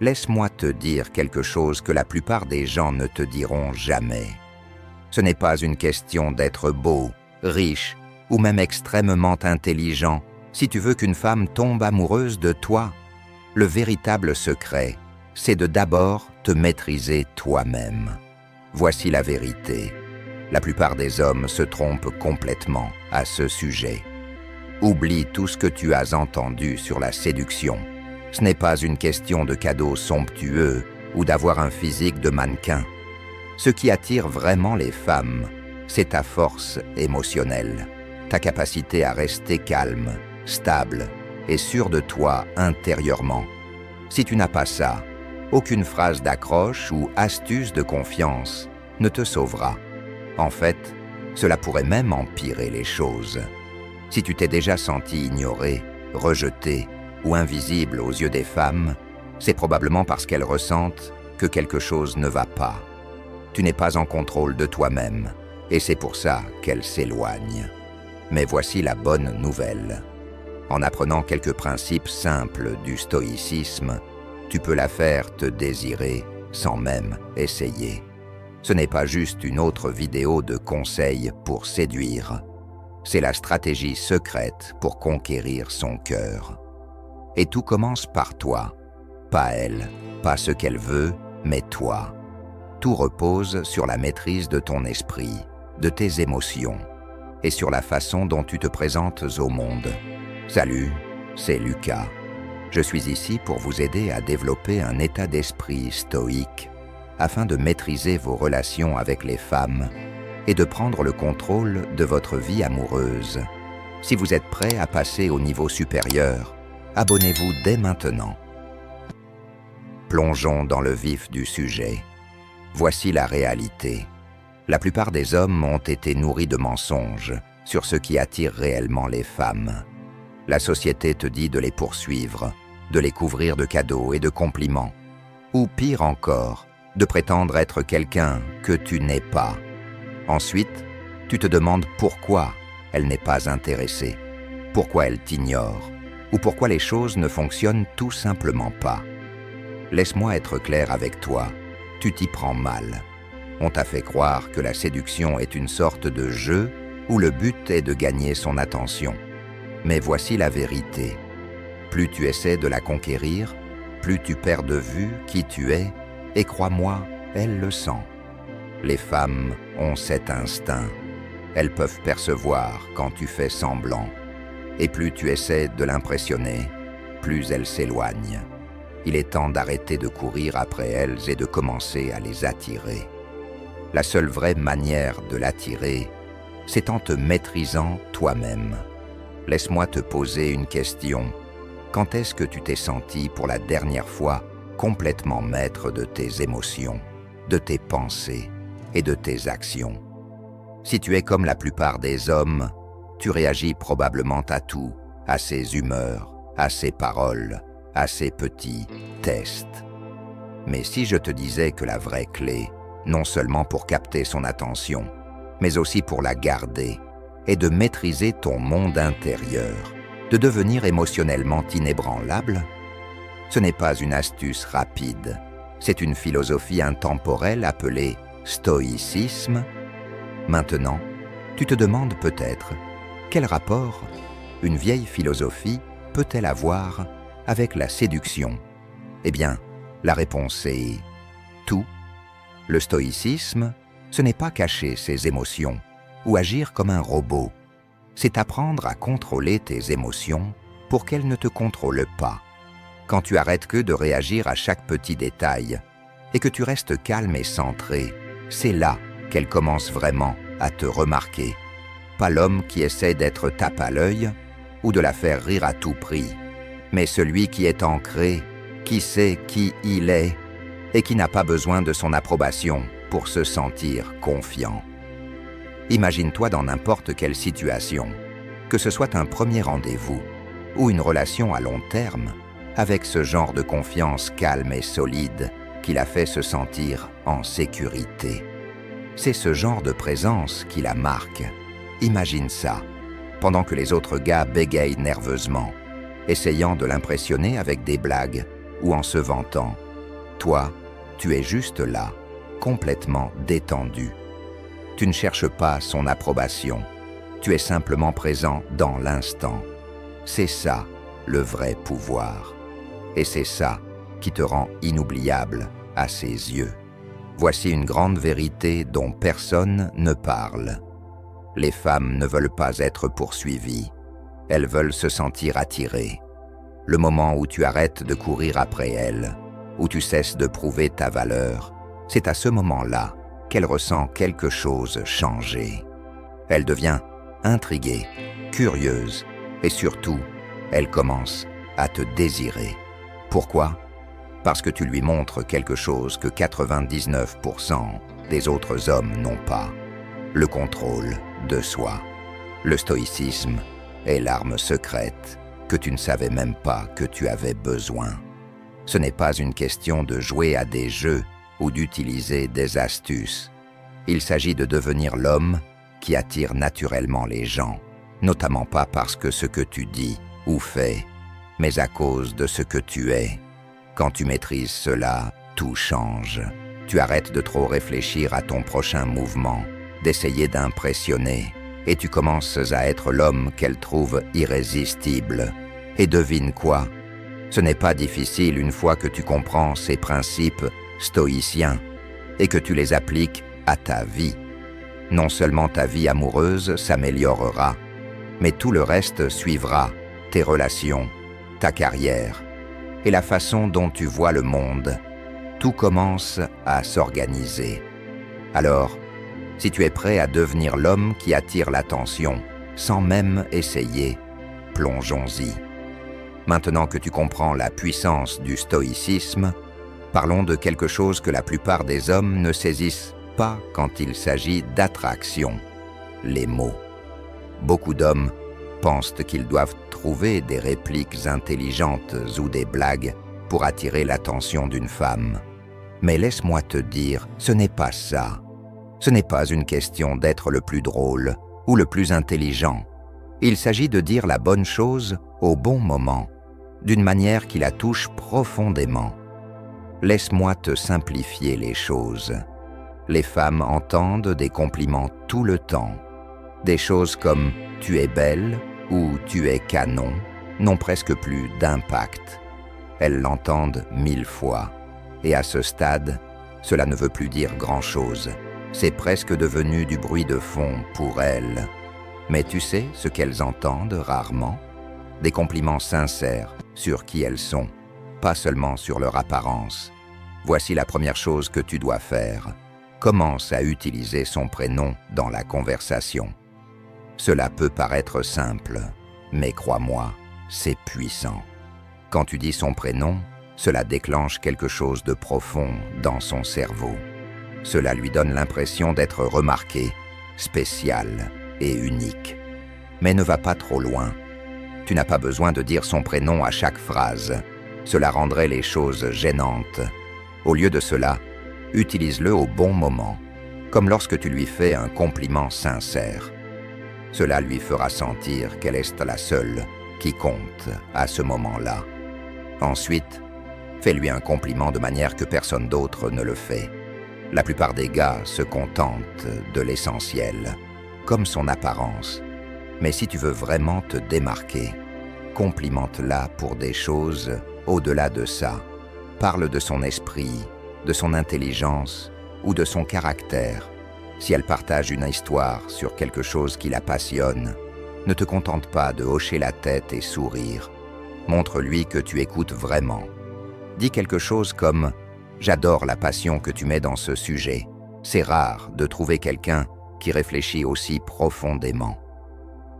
Laisse-moi te dire quelque chose que la plupart des gens ne te diront jamais. Ce n'est pas une question d'être beau, riche ou même extrêmement intelligent si tu veux qu'une femme tombe amoureuse de toi. Le véritable secret, c'est de d'abord te maîtriser toi-même. Voici la vérité. La plupart des hommes se trompent complètement à ce sujet. Oublie tout ce que tu as entendu sur la séduction. Ce n'est pas une question de cadeaux somptueux ou d'avoir un physique de mannequin. Ce qui attire vraiment les femmes, c'est ta force émotionnelle, ta capacité à rester calme, stable et sûr de toi intérieurement. Si tu n'as pas ça, aucune phrase d'accroche ou astuce de confiance ne te sauvera. En fait, cela pourrait même empirer les choses. Si tu t'es déjà senti ignoré, rejeté ou invisible aux yeux des femmes, c'est probablement parce qu'elles ressentent que quelque chose ne va pas. Tu n'es pas en contrôle de toi-même, et c'est pour ça qu'elles s'éloignent. Mais voici la bonne nouvelle. En apprenant quelques principes simples du stoïcisme, tu peux la faire te désirer sans même essayer. Ce n'est pas juste une autre vidéo de conseils pour séduire. C'est la stratégie secrète pour conquérir son cœur. Et tout commence par toi. Pas elle, pas ce qu'elle veut, mais toi. Tout repose sur la maîtrise de ton esprit, de tes émotions, et sur la façon dont tu te présentes au monde. Salut, c'est Lucas. Je suis ici pour vous aider à développer un état d'esprit stoïque afin de maîtriser vos relations avec les femmes et de prendre le contrôle de votre vie amoureuse. Si vous êtes prêt à passer au niveau supérieur, abonnez-vous dès maintenant. Plongeons dans le vif du sujet. Voici la réalité. La plupart des hommes ont été nourris de mensonges sur ce qui attire réellement les femmes. La société te dit de les poursuivre, de les couvrir de cadeaux et de compliments, ou pire encore, de prétendre être quelqu'un que tu n'es pas. Ensuite, tu te demandes pourquoi elle n'est pas intéressée, pourquoi elle t'ignore, ou pourquoi les choses ne fonctionnent tout simplement pas. Laisse-moi être clair avec toi, tu t'y prends mal. On t'a fait croire que la séduction est une sorte de jeu où le but est de gagner son attention. Mais voici la vérité. Plus tu essaies de la conquérir, plus tu perds de vue qui tu es, et crois-moi, elle le sent. Les femmes ont cet instinct. Elles peuvent percevoir quand tu fais semblant. Et plus tu essaies de l'impressionner, plus elles s'éloignent. Il est temps d'arrêter de courir après elles et de commencer à les attirer. La seule vraie manière de l'attirer, c'est en te maîtrisant toi-même. Laisse-moi te poser une question. Quand est-ce que tu t'es senti pour la dernière fois complètement maître de tes émotions, de tes pensées et de tes actions? Si tu es comme la plupart des hommes, tu réagis probablement à tout, à ses humeurs, à ses paroles, à ses petits tests. Mais si je te disais que la vraie clé, non seulement pour capter son attention, mais aussi pour la garder, est de maîtriser ton monde intérieur, de devenir émotionnellement inébranlable, ce n'est pas une astuce rapide, c'est une philosophie intemporelle appelée stoïcisme. Maintenant, tu te demandes peut-être, quel rapport une vieille philosophie peut-elle avoir avec la séduction? Eh bien, la réponse est tout. Le stoïcisme, ce n'est pas cacher ses émotions ou agir comme un robot. C'est apprendre à contrôler tes émotions pour qu'elles ne te contrôlent pas. Quand tu arrêtes que de réagir à chaque petit détail et que tu restes calme et centré, c'est là qu'elles commencent vraiment à te remarquer. Pas l'homme qui essaie d'être tape à l'œil ou de la faire rire à tout prix, mais celui qui est ancré, qui sait qui il est et qui n'a pas besoin de son approbation pour se sentir confiant. Imagine-toi dans n'importe quelle situation, que ce soit un premier rendez-vous ou une relation à long terme, avec ce genre de confiance calme et solide qui la fait se sentir en sécurité. C'est ce genre de présence qui la marque. Imagine ça, pendant que les autres gars bégayent nerveusement, essayant de l'impressionner avec des blagues ou en se vantant Toi, tu es juste là, complètement détendu. Tu ne cherches pas son approbation. Tu es simplement présent dans l'instant. C'est ça, le vrai pouvoir. Et c'est ça qui te rend inoubliable à ses yeux. Voici une grande vérité dont personne ne parle. Les femmes ne veulent pas être poursuivies. Elles veulent se sentir attirées. Le moment où tu arrêtes de courir après elles, où tu cesses de prouver ta valeur, c'est à ce moment-là qu'elle ressent quelque chose changer. Elle devient intriguée, curieuse, et surtout, elle commence à te désirer. Pourquoi? Parce que tu lui montres quelque chose que 99% des autres hommes n'ont pas. Le contrôle de soi. Le stoïcisme est l'arme secrète que tu ne savais même pas que tu avais besoin. Ce n'est pas une question de jouer à des jeux ou d'utiliser des astuces. Il s'agit de devenir l'homme qui attire naturellement les gens, notamment pas parce que ce que tu dis ou fais, mais à cause de ce que tu es. Quand tu maîtrises cela, tout change. Tu arrêtes de trop réfléchir à ton prochain mouvement, d'essayer d'impressionner, et tu commences à être l'homme qu'elle trouve irrésistible. Et devine quoi? Ce n'est pas difficile une fois que tu comprends ces principes stoïciens et que tu les appliques à ta vie. Non seulement ta vie amoureuse s'améliorera, mais tout le reste suivra, tes relations, ta carrière et la façon dont tu vois le monde. Tout commence à s'organiser. Alors, si tu es prêt à devenir l'homme qui attire l'attention, sans même essayer, plongeons-y. Maintenant que tu comprends la puissance du stoïcisme, parlons de quelque chose que la plupart des hommes ne saisissent pas quand il s'agit d'attraction, les mots. Beaucoup d'hommes pensent qu'ils doivent trouver des répliques intelligentes ou des blagues pour attirer l'attention d'une femme. Mais laisse-moi te dire, ce n'est pas ça. Ce n'est pas une question d'être le plus drôle ou le plus intelligent. Il s'agit de dire la bonne chose au bon moment, d'une manière qui la touche profondément. Laisse-moi te simplifier les choses. Les femmes entendent des compliments tout le temps. Des choses comme « tu es belle » ou « tu es canon » n'ont presque plus d'impact. Elles l'entendent 1000 fois. Et à ce stade, cela ne veut plus dire grand-chose. C'est presque devenu du bruit de fond pour elles. Mais tu sais ce qu'elles entendent rarement? Des compliments sincères sur qui elles sont, pas seulement sur leur apparence. Voici la première chose que tu dois faire. Commence à utiliser son prénom dans la conversation. Cela peut paraître simple, mais crois-moi, c'est puissant. Quand tu dis son prénom, cela déclenche quelque chose de profond dans son cerveau. Cela lui donne l'impression d'être remarqué, spécial et unique. Mais ne va pas trop loin. Tu n'as pas besoin de dire son prénom à chaque phrase. Cela rendrait les choses gênantes. Au lieu de cela, utilise-le au bon moment, comme lorsque tu lui fais un compliment sincère. Cela lui fera sentir qu'elle est la seule qui compte à ce moment-là. Ensuite, fais-lui un compliment de manière que personne d'autre ne le fait. La plupart des gars se contentent de l'essentiel, comme son apparence. Mais si tu veux vraiment te démarquer, complimente-la pour des choses au-delà de ça. Parle de son esprit, de son intelligence ou de son caractère. Si elle partage une histoire sur quelque chose qui la passionne, ne te contente pas de hocher la tête et sourire. Montre-lui que tu écoutes vraiment. Dis quelque chose comme « J'adore la passion que tu mets dans ce sujet. C'est rare de trouver quelqu'un qui réfléchit aussi profondément. »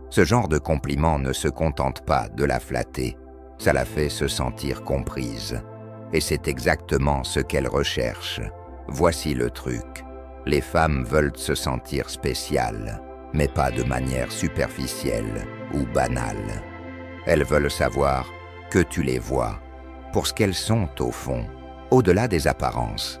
Ce genre de compliment ne se contente pas de la flatter, ça la fait se sentir comprise. Et c'est exactement ce qu'elle recherche. Voici le truc. Les femmes veulent se sentir spéciales, mais pas de manière superficielle ou banale. Elles veulent savoir que tu les vois, pour ce qu'elles sont au fond, au-delà des apparences.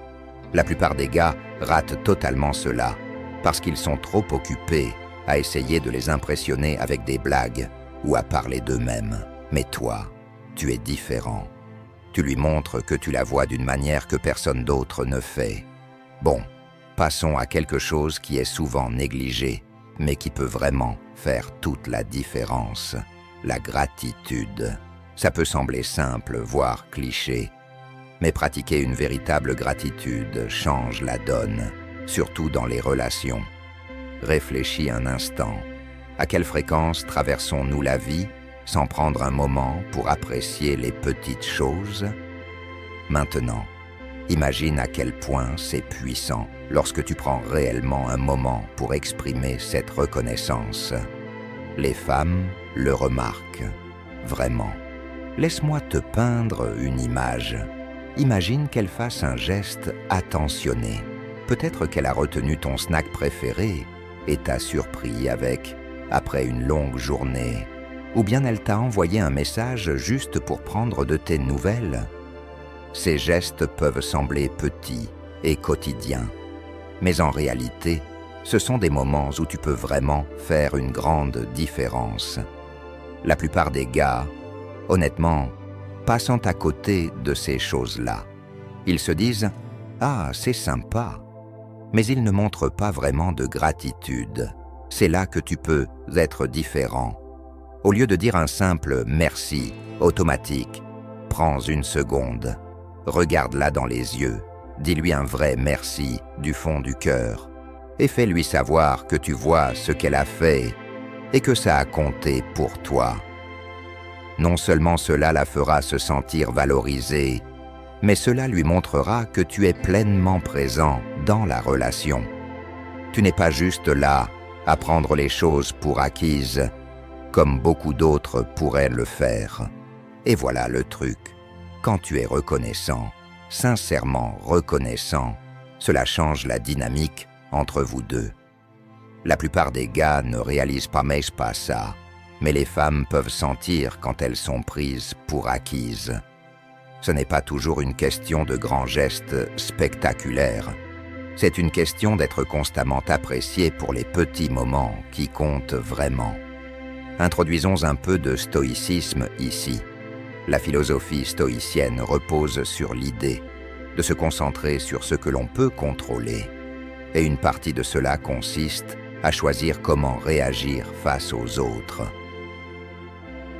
La plupart des gars ratent totalement cela, parce qu'ils sont trop occupés à essayer de les impressionner avec des blagues ou à parler d'eux-mêmes. Mais toi, tu es différent. Tu lui montres que tu la vois d'une manière que personne d'autre ne fait. Bon, passons à quelque chose qui est souvent négligé, mais qui peut vraiment faire toute la différence. La gratitude. Ça peut sembler simple, voire cliché, mais pratiquer une véritable gratitude change la donne, surtout dans les relations. Réfléchis un instant. À quelle fréquence traversons-nous la vie sans prendre un moment pour apprécier les petites choses? Maintenant, imagine à quel point c'est puissant lorsque tu prends réellement un moment pour exprimer cette reconnaissance. Les femmes le remarquent, vraiment. Laisse-moi te peindre une image. Imagine qu'elle fasse un geste attentionné. Peut-être qu'elle a retenu ton snack préféré et t'a surpris avec « après une longue journée ». Ou bien elle t'a envoyé un message juste pour prendre de tes nouvelles. Ces gestes peuvent sembler petits et quotidiens, mais en réalité, ce sont des moments où tu peux vraiment faire une grande différence. La plupart des gars, honnêtement, passent à côté de ces choses-là. Ils se disent « Ah, c'est sympa », mais ils ne montrent pas vraiment de gratitude. C'est là que tu peux être différent. Au lieu de dire un simple « merci » automatique, prends une seconde, regarde-la dans les yeux, dis-lui un vrai merci du fond du cœur et fais-lui savoir que tu vois ce qu'elle a fait et que ça a compté pour toi. Non seulement cela la fera se sentir valorisée, mais cela lui montrera que tu es pleinement présent dans la relation. Tu n'es pas juste là à prendre les choses pour acquises, comme beaucoup d'autres pourraient le faire. Et voilà le truc. Quand tu es reconnaissant, sincèrement reconnaissant, cela change la dynamique entre vous deux. La plupart des gars ne réalisent pas ça, mais les femmes peuvent sentir quand elles sont prises pour acquises. Ce n'est pas toujours une question de grands gestes spectaculaires. C'est une question d'être constamment apprécié pour les petits moments qui comptent vraiment. Introduisons un peu de stoïcisme ici. La philosophie stoïcienne repose sur l'idée de se concentrer sur ce que l'on peut contrôler. Et une partie de cela consiste à choisir comment réagir face aux autres.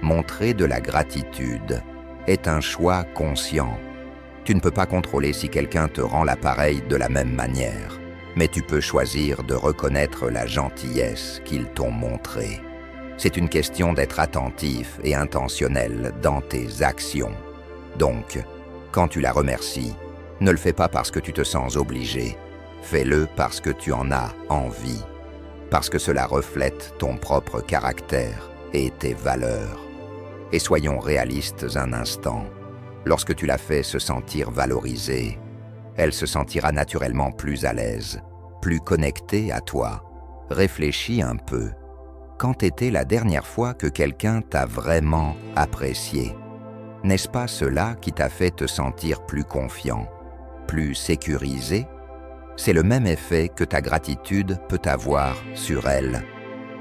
Montrer de la gratitude est un choix conscient. Tu ne peux pas contrôler si quelqu'un te rend l'appareil de la même manière, mais tu peux choisir de reconnaître la gentillesse qu'ils t'ont montrée. C'est une question d'être attentif et intentionnel dans tes actions. Donc, quand tu la remercies, ne le fais pas parce que tu te sens obligé. Fais-le parce que tu en as envie, parce que cela reflète ton propre caractère et tes valeurs. Et soyons réalistes un instant. Lorsque tu la fais se sentir valorisée, elle se sentira naturellement plus à l'aise, plus connectée à toi. Réfléchis un peu. Quand était la dernière fois que quelqu'un t'a vraiment apprécié? N'est-ce pas cela qui t'a fait te sentir plus confiant, plus sécurisé? C'est le même effet que ta gratitude peut avoir sur elle.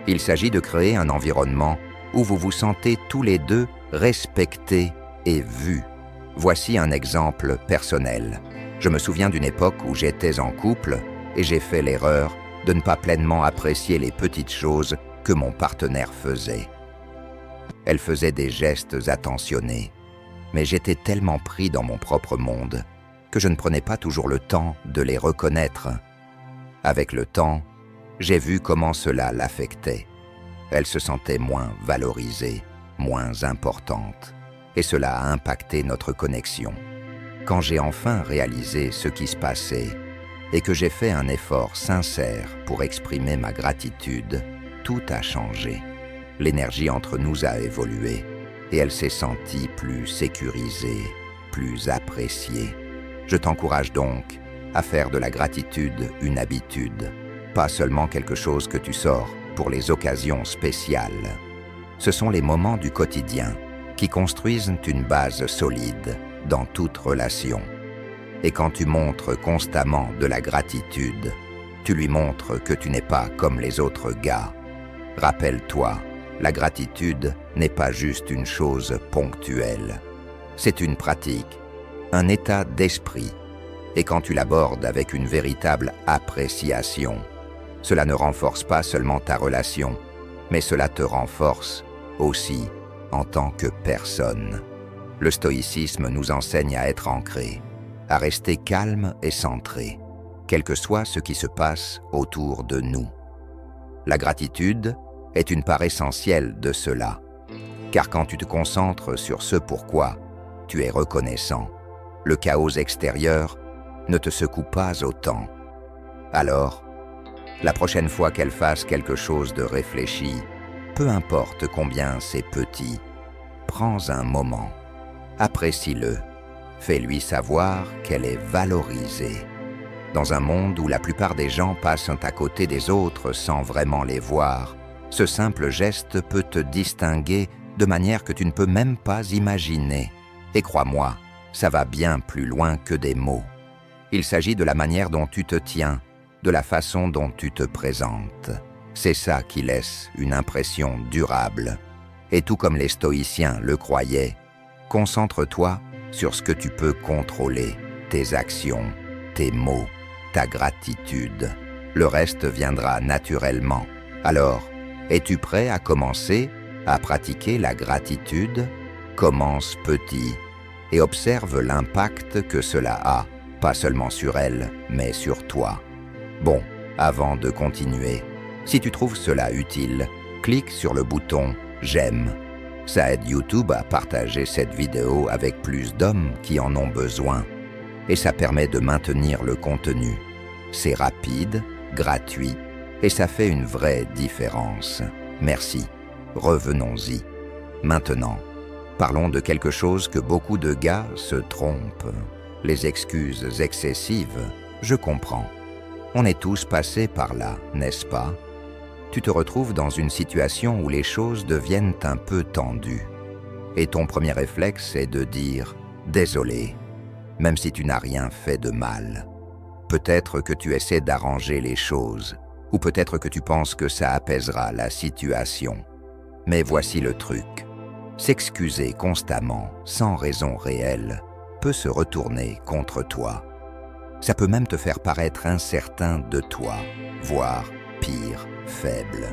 Il s'agit de créer un environnement où vous vous sentez tous les deux respectés et vus. Voici un exemple personnel. Je me souviens d'une époque où j'étais en couple et j'ai fait l'erreur de ne pas pleinement apprécier les petites choses que mon partenaire faisait. Elle faisait des gestes attentionnés, mais j'étais tellement pris dans mon propre monde que je ne prenais pas toujours le temps de les reconnaître. Avec le temps, j'ai vu comment cela l'affectait. Elle se sentait moins valorisée, moins importante, et cela a impacté notre connexion. Quand j'ai enfin réalisé ce qui se passait et que j'ai fait un effort sincère pour exprimer ma gratitude, tout a changé. L'énergie entre nous a évolué et elle s'est sentie plus sécurisée, plus appréciée. Je t'encourage donc à faire de la gratitude une habitude, pas seulement quelque chose que tu sors pour les occasions spéciales. Ce sont les moments du quotidien qui construisent une base solide dans toute relation. Et quand tu montres constamment de la gratitude, tu lui montres que tu n'es pas comme les autres gars. Rappelle-toi, la gratitude n'est pas juste une chose ponctuelle. C'est une pratique un état d'esprit. Et quand tu l'abordes avec une véritable appréciation, cela ne renforce pas seulement ta relation, mais cela te renforce aussi en tant que personne. Le stoïcisme nous enseigne à être ancrés, à rester calme et centré, quel que soit ce qui se passe autour de nous. La gratitude est une part essentielle de cela, car quand tu te concentres sur ce pourquoi tu es reconnaissant, le chaos extérieur ne te secoue pas autant. Alors, la prochaine fois qu'elle fasse quelque chose de réfléchi, peu importe combien c'est petit, prends un moment, apprécie-le, fais-lui savoir qu'elle est valorisée. Dans un monde où la plupart des gens passent à côté des autres sans vraiment les voir, ce simple geste peut te distinguer de manière que tu ne peux même pas imaginer. Et crois-moi, ça va bien plus loin que des mots. Il s'agit de la manière dont tu te tiens, de la façon dont tu te présentes. C'est ça qui laisse une impression durable. Et tout comme les stoïciens le croyaient, concentre-toi sur ce que tu peux contrôler, tes actions, tes mots, ta gratitude. Le reste viendra naturellement. Alors, es-tu prêt à commencer à pratiquer la gratitude? Commence petit et observe l'impact que cela a, pas seulement sur elle, mais sur toi. Bon, avant de continuer, si tu trouves cela utile, clique sur le bouton « J'aime ». Ça aide YouTube à partager cette vidéo avec plus d'hommes qui en ont besoin. Et ça permet de maintenir le contenu. C'est rapide, gratuit, et ça fait une vraie différence. Merci. Revenons-y. Maintenant, parlons de quelque chose que beaucoup de gars se trompent. Les excuses excessives, je comprends. On est tous passés par là, n'est-ce pas? Tu te retrouves dans une situation où les choses deviennent un peu tendues. Et ton premier réflexe est de dire « désolé », même si tu n'as rien fait de mal. Peut-être que tu essaies d'arranger les choses, ou peut-être que tu penses que ça apaisera la situation. Mais voici le truc. S'excuser constamment, sans raison réelle, peut se retourner contre toi. Ça peut même te faire paraître incertain de toi, voire pire, faible.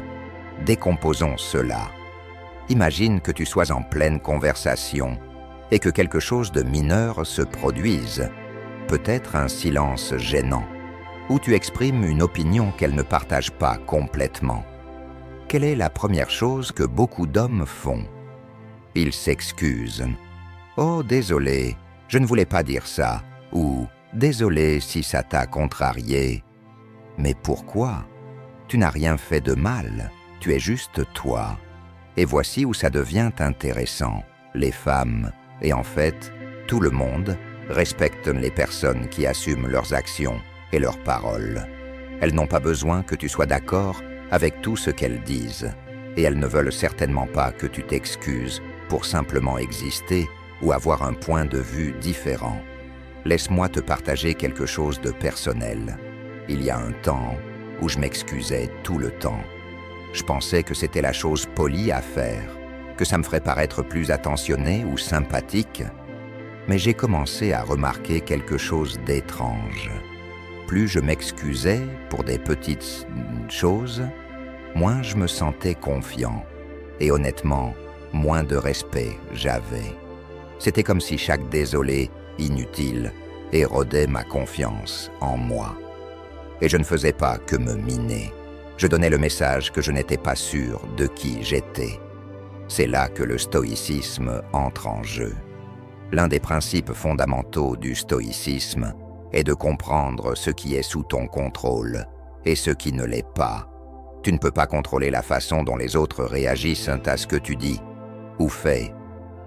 Décomposons cela. Imagine que tu sois en pleine conversation et que quelque chose de mineur se produise, peut-être un silence gênant, ou tu exprimes une opinion qu'elle ne partage pas complètement. Quelle est la première chose que beaucoup d'hommes font? Ils s'excusent. « Oh, désolé, je ne voulais pas dire ça » ou « Désolé si ça t'a contrarié ». Mais pourquoi? Tu n'as rien fait de mal, tu es juste toi. Et voici où ça devient intéressant. Les femmes, et en fait, tout le monde, respectent les personnes qui assument leurs actions et leurs paroles. Elles n'ont pas besoin que tu sois d'accord avec tout ce qu'elles disent, et elles ne veulent certainement pas que tu t'excuses pour simplement exister ou avoir un point de vue différent. Laisse-moi te partager quelque chose de personnel. Il y a un temps où je m'excusais tout le temps. Je pensais que c'était la chose polie à faire, que ça me ferait paraître plus attentionné ou sympathique. Mais j'ai commencé à remarquer quelque chose d'étrange. Plus je m'excusais pour des petites choses, moins je me sentais confiant. Et honnêtement, moins de respect j'avais. C'était comme si chaque désolé, inutile, érodait ma confiance en moi. Et je ne faisais pas que me miner. Je donnais le message que je n'étais pas sûr de qui j'étais. C'est là que le stoïcisme entre en jeu. L'un des principes fondamentaux du stoïcisme est de comprendre ce qui est sous ton contrôle et ce qui ne l'est pas. Tu ne peux pas contrôler la façon dont les autres réagissent à ce que tu dis ou fais,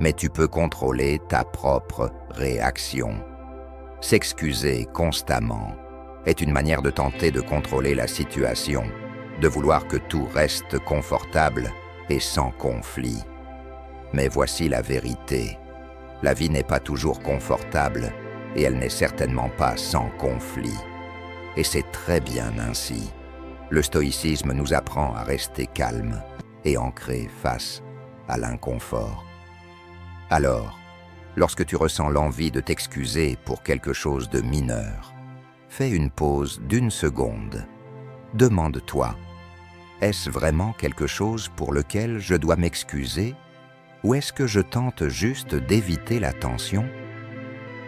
mais tu peux contrôler ta propre réaction. S'excuser constamment est une manière de tenter de contrôler la situation, de vouloir que tout reste confortable et sans conflit. Mais voici la vérité. La vie n'est pas toujours confortable et elle n'est certainement pas sans conflit. Et c'est très bien ainsi. Le stoïcisme nous apprend à rester calme et ancré face à l'inconfort. Alors, Lorsque tu ressens l'envie de t'excuser pour quelque chose de mineur, fais une pause d'1 seconde. Demande-toi, est-ce vraiment quelque chose pour lequel je dois m'excuser ou est-ce que je tente juste d'éviter la tension?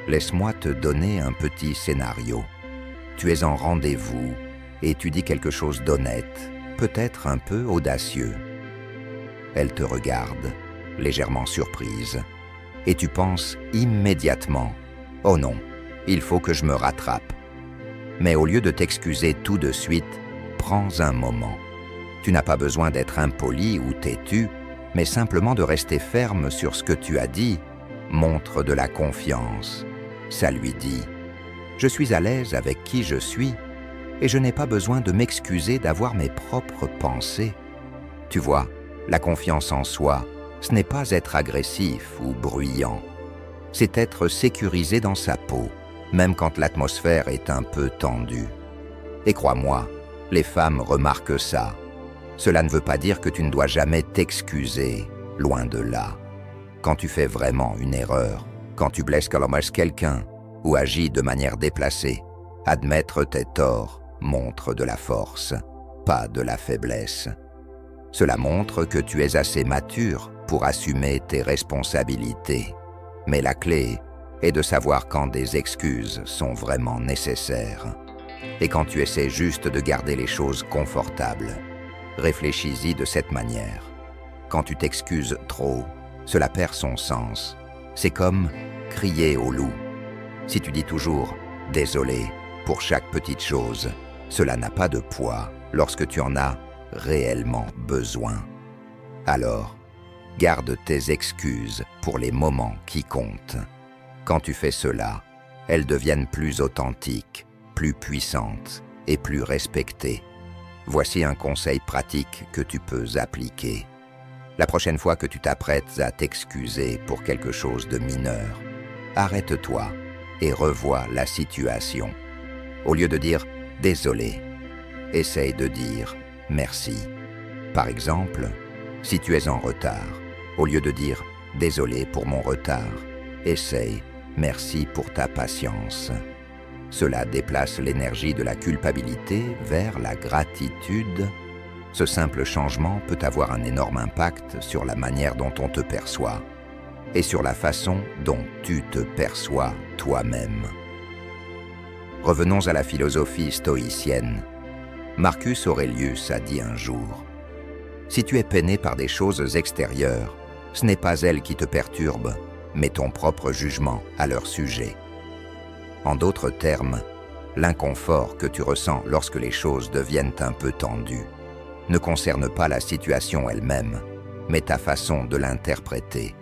Laisse-moi te donner un petit scénario. Tu es en rendez-vous et tu dis quelque chose d'honnête, peut-être un peu audacieux. Elle te regarde, légèrement surprise, et tu penses immédiatement « Oh non, il faut que je me rattrape ». Mais au lieu de t'excuser tout de suite, prends un moment. Tu n'as pas besoin d'être impoli ou têtu, mais simplement de rester ferme sur ce que tu as dit. Montre de la confiance. Ça lui dit « Je suis à l'aise avec qui je suis et je n'ai pas besoin de m'excuser d'avoir mes propres pensées. » Tu vois, la confiance en soi, ce n'est pas être agressif ou bruyant. C'est être sécurisé dans sa peau, même quand l'atmosphère est un peu tendue. Et crois-moi, les femmes remarquent ça. Cela ne veut pas dire que tu ne dois jamais t'excuser, loin de là. Quand tu fais vraiment une erreur, quand tu blesses quelqu'un ou agis de manière déplacée, admettre tes torts montre de la force, pas de la faiblesse. Cela montre que tu es assez mature pour assumer tes responsabilités. Mais la clé est de savoir quand des excuses sont vraiment nécessaires. Et quand tu essaies juste de garder les choses confortables, réfléchis-y de cette manière. Quand tu t'excuses trop, cela perd son sens. C'est comme crier au loup. Si tu dis toujours « désolé » pour chaque petite chose, cela n'a pas de poids lorsque tu en as réellement besoin. Alors, garde tes excuses pour les moments qui comptent. Quand tu fais cela, elles deviennent plus authentiques, plus puissantes et plus respectées. Voici un conseil pratique que tu peux appliquer. La prochaine fois que tu t'apprêtes à t'excuser pour quelque chose de mineur, arrête-toi et revois la situation. Au lieu de dire « désolé », essaye de dire « merci ». Par exemple, si tu es en retard, au lieu de dire « désolé pour mon retard », essaye « merci pour ta patience ». Cela déplace l'énergie de la culpabilité vers la gratitude. Ce simple changement peut avoir un énorme impact sur la manière dont on te perçoit et sur la façon dont tu te perçois toi-même. Revenons à la philosophie stoïcienne. Marcus Aurelius a dit un jour « Si tu es peiné par des choses extérieures, ce n'est pas elles qui te perturbent, mais ton propre jugement à leur sujet. » En d'autres termes, l'inconfort que tu ressens lorsque les choses deviennent un peu tendues ne concerne pas la situation elle-même, mais ta façon de l'interpréter.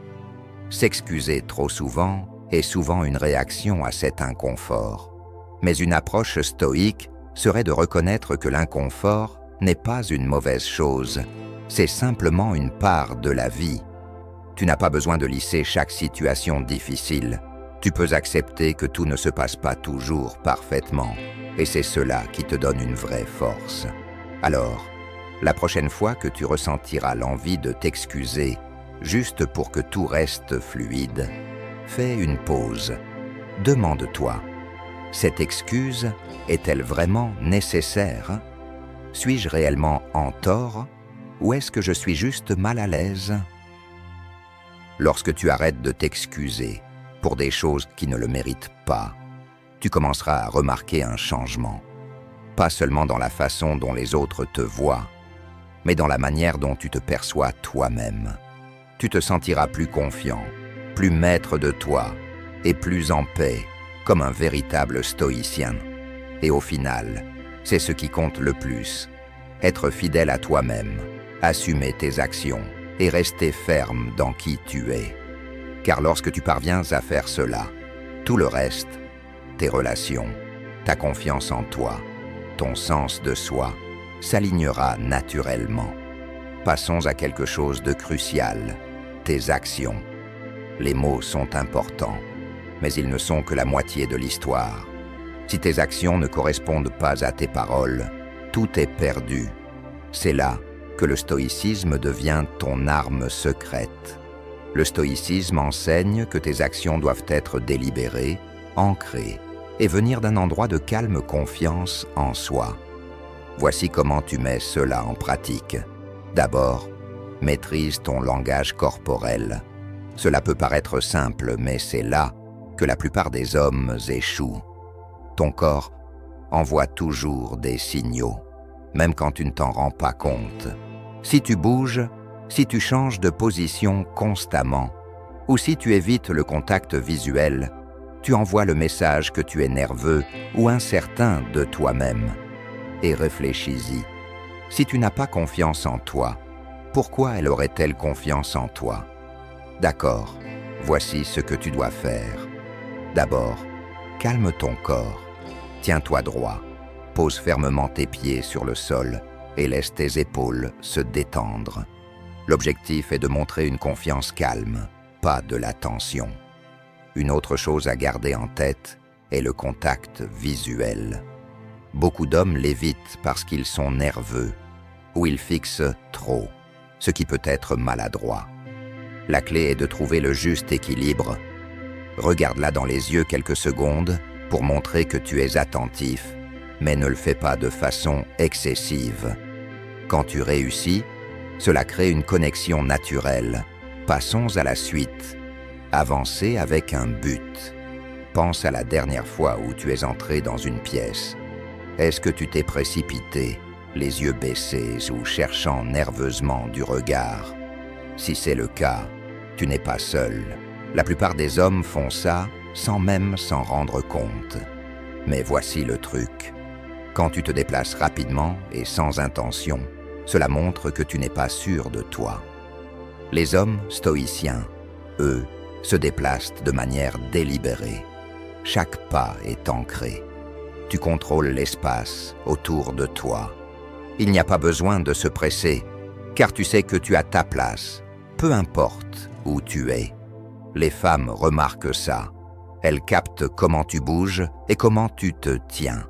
S'excuser trop souvent est souvent une réaction à cet inconfort. Mais une approche stoïque serait de reconnaître que l'inconfort n'est pas une mauvaise chose, c'est simplement une part de la vie. Tu n'as pas besoin de lisser chaque situation difficile. Tu peux accepter que tout ne se passe pas toujours parfaitement, et c'est cela qui te donne une vraie force. Alors, la prochaine fois que tu ressentiras l'envie de t'excuser, juste pour que tout reste fluide, fais une pause. Demande-toi, cette excuse est-elle vraiment nécessaire? Suis-je réellement en tort ou est-ce que je suis juste mal à l'aise? Lorsque tu arrêtes de t'excuser pour des choses qui ne le méritent pas, tu commenceras à remarquer un changement. Pas seulement dans la façon dont les autres te voient, mais dans la manière dont tu te perçois toi-même. Tu te sentiras plus confiant, plus maître de toi et plus en paix, comme un véritable stoïcien. Et au final, c'est ce qui compte le plus. Être fidèle à toi-même, assumer tes actions et rester ferme dans qui tu es. Car lorsque tu parviens à faire cela, tout le reste, tes relations, ta confiance en toi, ton sens de soi, s'alignera naturellement. Passons à quelque chose de crucial, tes actions. Les mots sont importants, mais ils ne sont que la moitié de l'histoire. Si tes actions ne correspondent pas à tes paroles, tout est perdu. C'est là que le stoïcisme devient ton arme secrète. Le stoïcisme enseigne que tes actions doivent être délibérées, ancrées, et venir d'un endroit de calme confiance en soi. Voici comment tu mets cela en pratique. D'abord, maîtrise ton langage corporel. Cela peut paraître simple, mais c'est là que la plupart des hommes échouent. Ton corps envoie toujours des signaux, même quand tu ne t'en rends pas compte. Si tu bouges, si tu changes de position constamment, ou si tu évites le contact visuel, tu envoies le message que tu es nerveux ou incertain de toi-même. Et réfléchis-y. Si tu n'as pas confiance en toi, pourquoi elle aurait-elle confiance en toi? D'accord, voici ce que tu dois faire. D'abord, calme ton corps. Tiens-toi droit, pose fermement tes pieds sur le sol et laisse tes épaules se détendre. L'objectif est de montrer une confiance calme, pas de la tension. Une autre chose à garder en tête est le contact visuel. Beaucoup d'hommes l'évitent parce qu'ils sont nerveux ou ils fixent trop, ce qui peut être maladroit. La clé est de trouver le juste équilibre. Regarde-la dans les yeux quelques secondes pour montrer que tu es attentif, mais ne le fais pas de façon excessive. Quand tu réussis, cela crée une connexion naturelle. Passons à la suite. Avancer avec un but. Pense à la dernière fois où tu es entré dans une pièce. Est-ce que tu t'es précipité, les yeux baissés ou cherchant nerveusement du regard? Si c'est le cas, tu n'es pas seul. La plupart des hommes font ça sans même s'en rendre compte. Mais voici le truc. Quand tu te déplaces rapidement et sans intention, cela montre que tu n'es pas sûr de toi. Les hommes stoïciens, eux, se déplacent de manière délibérée. Chaque pas est ancré. Tu contrôles l'espace autour de toi. Il n'y a pas besoin de se presser, car tu sais que tu as ta place, peu importe où tu es. Les femmes remarquent ça. Elles captent comment tu bouges et comment tu te tiens.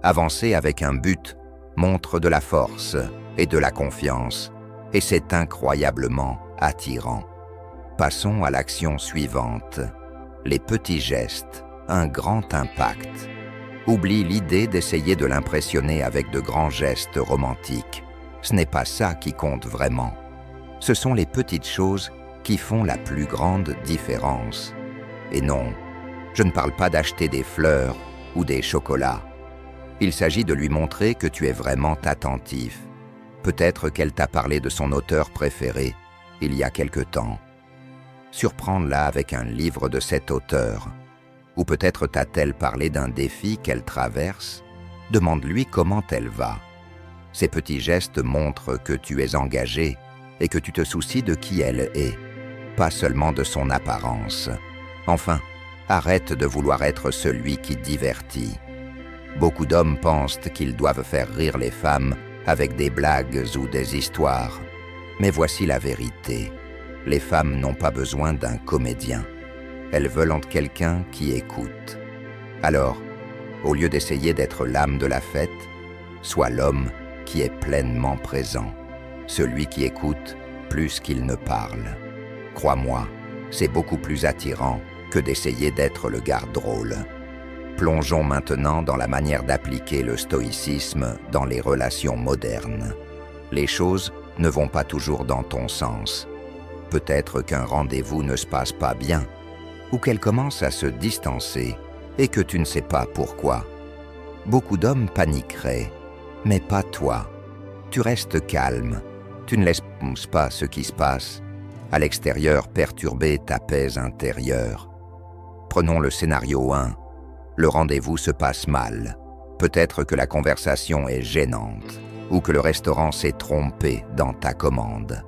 Avancer avec un but montre de la force et de la confiance, et c'est incroyablement attirant. Passons à l'action suivante. Les petits gestes, un grand impact. Oublie l'idée d'essayer de l'impressionner avec de grands gestes romantiques. Ce n'est pas ça qui compte vraiment. Ce sont les petites choses qui font la plus grande différence. Et non, je ne parle pas d'acheter des fleurs ou des chocolats. Il s'agit de lui montrer que tu es vraiment attentif. Peut-être qu'elle t'a parlé de son auteur préféré il y a quelque temps. Surprends-la avec un livre de cet auteur. Ou peut-être t'a-t-elle parlé d'un défi qu'elle traverse. Demande-lui comment elle va. Ces petits gestes montrent que tu es engagé et que tu te soucies de qui elle est, pas seulement de son apparence. Enfin, arrête de vouloir être celui qui divertit. Beaucoup d'hommes pensent qu'ils doivent faire rire les femmes avec des blagues ou des histoires. Mais voici la vérité. Les femmes n'ont pas besoin d'un comédien. Elles veulent entendre quelqu'un qui écoute. Alors, au lieu d'essayer d'être l'âme de la fête, sois l'homme qui est pleinement présent, celui qui écoute plus qu'il ne parle. Crois-moi, c'est beaucoup plus attirant que d'essayer d'être le garde drôle. Plongeons maintenant dans la manière d'appliquer le stoïcisme dans les relations modernes. Les choses ne vont pas toujours dans ton sens. Peut-être qu'un rendez-vous ne se passe pas bien, ou qu'elle commence à se distancer, et que tu ne sais pas pourquoi. Beaucoup d'hommes paniqueraient, mais pas toi. Tu restes calme, tu ne laisses pas ce qui se passe. À l'extérieur, perturber ta paix intérieure. Prenons le scénario 1. Le rendez-vous se passe mal. Peut-être que la conversation est gênante, ou que le restaurant s'est trompé dans ta commande.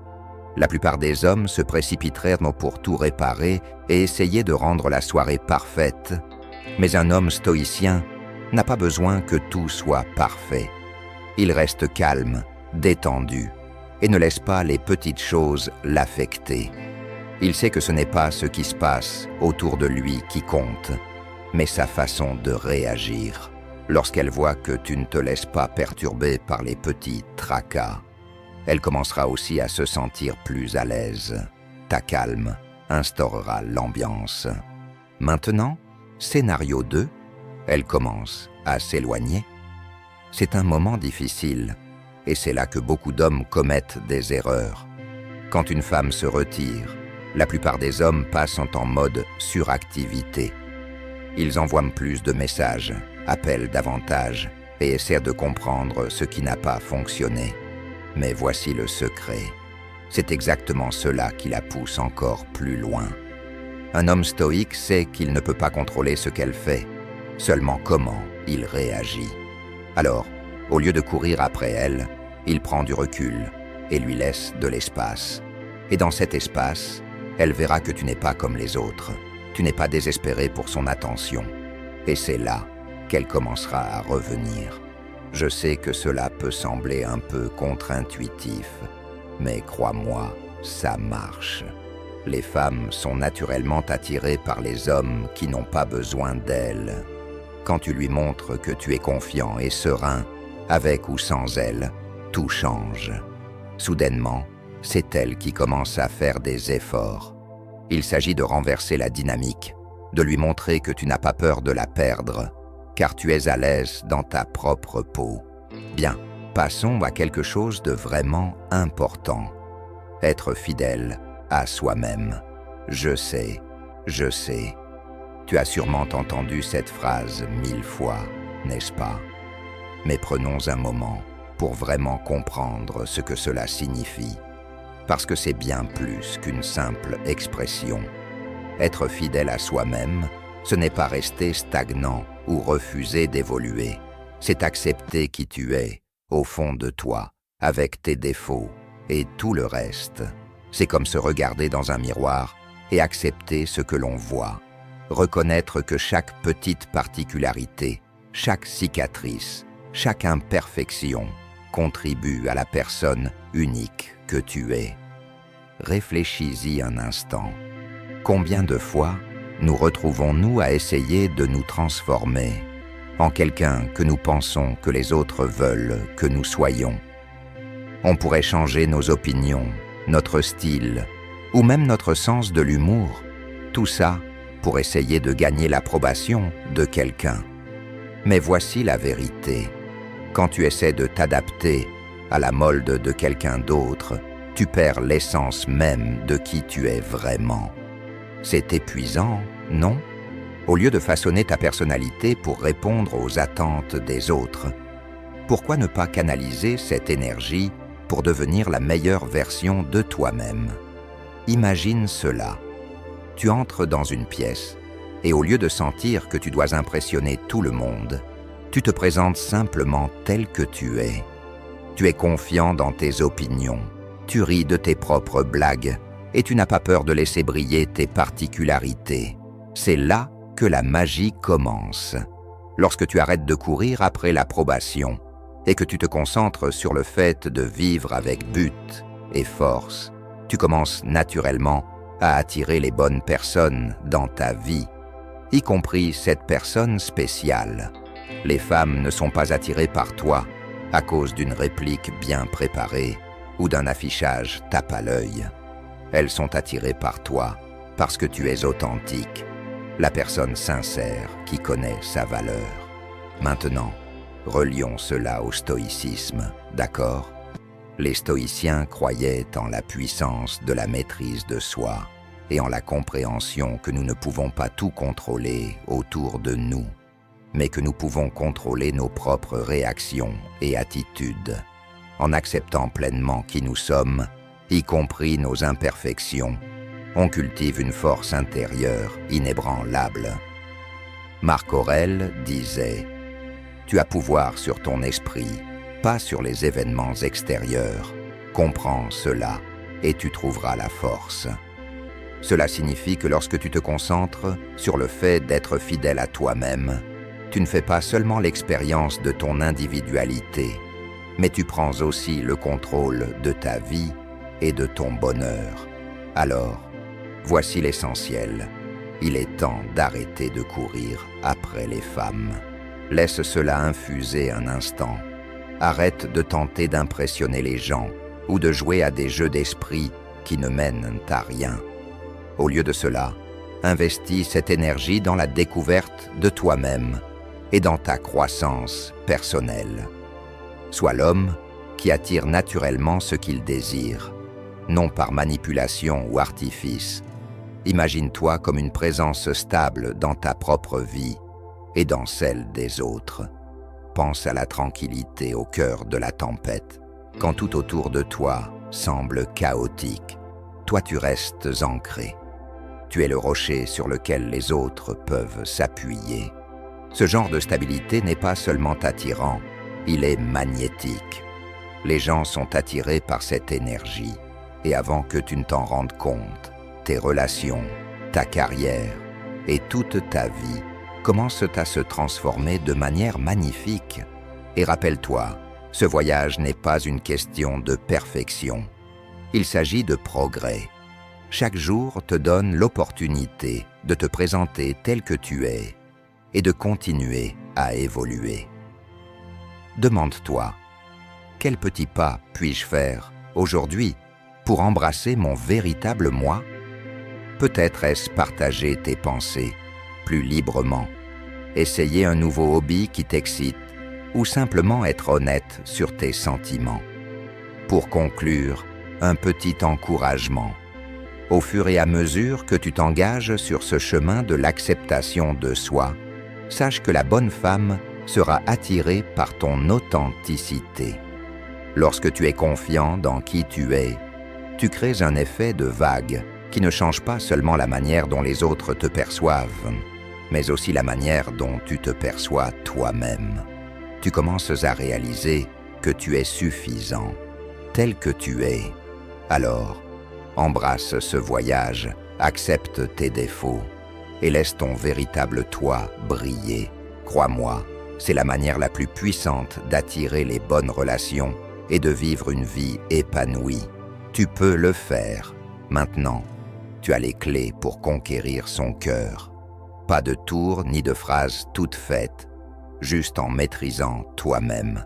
La plupart des hommes se précipiteraient pour tout réparer et essayer de rendre la soirée parfaite. Mais un homme stoïcien n'a pas besoin que tout soit parfait. Il reste calme, détendu, et ne laisse pas les petites choses l'affecter. Il sait que ce n'est pas ce qui se passe autour de lui qui compte, mais sa façon de réagir. Lorsqu'elle voit que tu ne te laisses pas perturber par les petits tracas, elle commencera aussi à se sentir plus à l'aise. ta calme instaurera l'ambiance. Maintenant, scénario 2, elle commence à s'éloigner. C'est un moment difficile, et c'est là que beaucoup d'hommes commettent des erreurs. Quand une femme se retire, la plupart des hommes passent en mode suractivité. Ils envoient plus de messages, appellent davantage et essaient de comprendre ce qui n'a pas fonctionné. Mais voici le secret. C'est exactement cela qui la pousse encore plus loin. Un homme stoïque sait qu'il ne peut pas contrôler ce qu'elle fait, seulement comment il réagit. Alors, au lieu de courir après elle, il prend du recul et lui laisse de l'espace. Et dans cet espace, elle verra que tu n'es pas comme les autres. Tu n'es pas désespéré pour son attention. Et c'est là qu'elle commencera à revenir. Je sais que cela peut sembler un peu contre-intuitif, mais crois-moi, ça marche. Les femmes sont naturellement attirées par les hommes qui n'ont pas besoin d'elles. Quand tu lui montres que tu es confiant et serein, avec ou sans elle, tout change. Soudainement, c'est elle qui commence à faire des efforts. Il s'agit de renverser la dynamique, de lui montrer que tu n'as pas peur de la perdre, car tu es à l'aise dans ta propre peau. Bien, passons à quelque chose de vraiment important. Être fidèle à soi-même. Je sais. Tu as sûrement entendu cette phrase 1000 fois, n'est-ce pas? Mais prenons un moment pour vraiment comprendre ce que cela signifie. Parce que c'est bien plus qu'une simple expression. Être fidèle à soi-même, ce n'est pas rester stagnant ou refuser d'évoluer. C'est accepter qui tu es, au fond de toi, avec tes défauts et tout le reste. C'est comme se regarder dans un miroir et accepter ce que l'on voit. Reconnaître que chaque petite particularité, chaque cicatrice, chaque imperfection contribue à la personne unique que tu es. Réfléchis-y un instant. Combien de fois nous retrouvons-nous à essayer de nous transformer en quelqu'un que nous pensons que les autres veulent que nous soyons? On pourrait changer nos opinions, notre style, ou même notre sens de l'humour. Tout ça pour essayer de gagner l'approbation de quelqu'un. Mais voici la vérité. Quand tu essaies de t'adapter à la molde de quelqu'un d'autre, tu perds l'essence même de qui tu es vraiment. C'est épuisant, non? Au lieu de façonner ta personnalité pour répondre aux attentes des autres, pourquoi ne pas canaliser cette énergie pour devenir la meilleure version de toi-même? Imagine cela. Tu entres dans une pièce et au lieu de sentir que tu dois impressionner tout le monde, tu te présentes simplement tel que tu es. Tu es confiant dans tes opinions, tu ris de tes propres blagues et tu n'as pas peur de laisser briller tes particularités. C'est là que la magie commence. Lorsque tu arrêtes de courir après l'approbation et que tu te concentres sur le fait de vivre avec but et force, tu commences naturellement à attirer les bonnes personnes dans ta vie, y compris cette personne spéciale. Les femmes ne sont pas attirées par toi à cause d'une réplique bien préparée ou d'un affichage tape à l'œil. Elles sont attirées par toi parce que tu es authentique, la personne sincère qui connaît sa valeur. Maintenant, relions cela au stoïcisme, d'accord? Les stoïciens croyaient en la puissance de la maîtrise de soi et en la compréhension que nous ne pouvons pas tout contrôler autour de nous, mais que nous pouvons contrôler nos propres réactions et attitudes. En acceptant pleinement qui nous sommes, y compris nos imperfections, on cultive une force intérieure inébranlable. Marc Aurèle disait « Tu as pouvoir sur ton esprit, pas sur les événements extérieurs. Comprends cela et tu trouveras la force. » Cela signifie que lorsque tu te concentres sur le fait d'être fidèle à toi-même, tu ne fais pas seulement l'expérience de ton individualité, mais tu prends aussi le contrôle de ta vie et de ton bonheur. Alors, voici l'essentiel. Il est temps d'arrêter de courir après les femmes. Laisse cela infuser un instant. Arrête de tenter d'impressionner les gens ou de jouer à des jeux d'esprit qui ne mènent à rien. Au lieu de cela, investis cette énergie dans la découverte de toi-même et dans ta croissance personnelle. Sois l'homme qui attire naturellement ce qu'il désire, non par manipulation ou artifice. Imagine-toi comme une présence stable dans ta propre vie et dans celle des autres. Pense à la tranquillité au cœur de la tempête. Quand tout autour de toi semble chaotique, toi tu restes ancré. Tu es le rocher sur lequel les autres peuvent s'appuyer. Ce genre de stabilité n'est pas seulement attirant, il est magnétique. Les gens sont attirés par cette énergie, et avant que tu ne t'en rendes compte, tes relations, ta carrière et toute ta vie commencent à se transformer de manière magnifique. Et rappelle-toi, ce voyage n'est pas une question de perfection. Il s'agit de progrès. Chaque jour te donne l'opportunité de te présenter tel que tu es et de continuer à évoluer. Demande-toi, quel petit pas puis-je faire aujourd'hui pour embrasser mon véritable moi? Peut-être est-ce partager tes pensées plus librement, essayer un nouveau hobby qui t'excite ou simplement être honnête sur tes sentiments. Pour conclure, un petit encouragement. Au fur et à mesure que tu t'engages sur ce chemin de l'acceptation de soi, sache que la bonne femme sera attirée par ton authenticité. Lorsque tu es confiant dans qui tu es, tu crées un effet de vague qui ne change pas seulement la manière dont les autres te perçoivent, mais aussi la manière dont tu te perçois toi-même. Tu commences à réaliser que tu es suffisant, tel que tu es. Alors, embrasse ce voyage, accepte tes défauts et laisse ton véritable toi briller. Crois-moi, c'est la manière la plus puissante d'attirer les bonnes relations et de vivre une vie épanouie. Tu peux le faire. Maintenant, tu as les clés pour conquérir son cœur. Pas de tours ni de phrases toutes faites, juste en maîtrisant toi-même.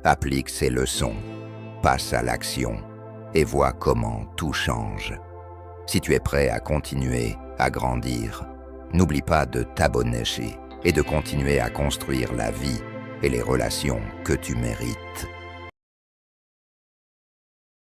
Applique ces leçons, passe à l'action et vois comment tout change. Si tu es prêt à continuer à grandir, n'oublie pas de t'abonner et de continuer à construire la vie et les relations que tu mérites.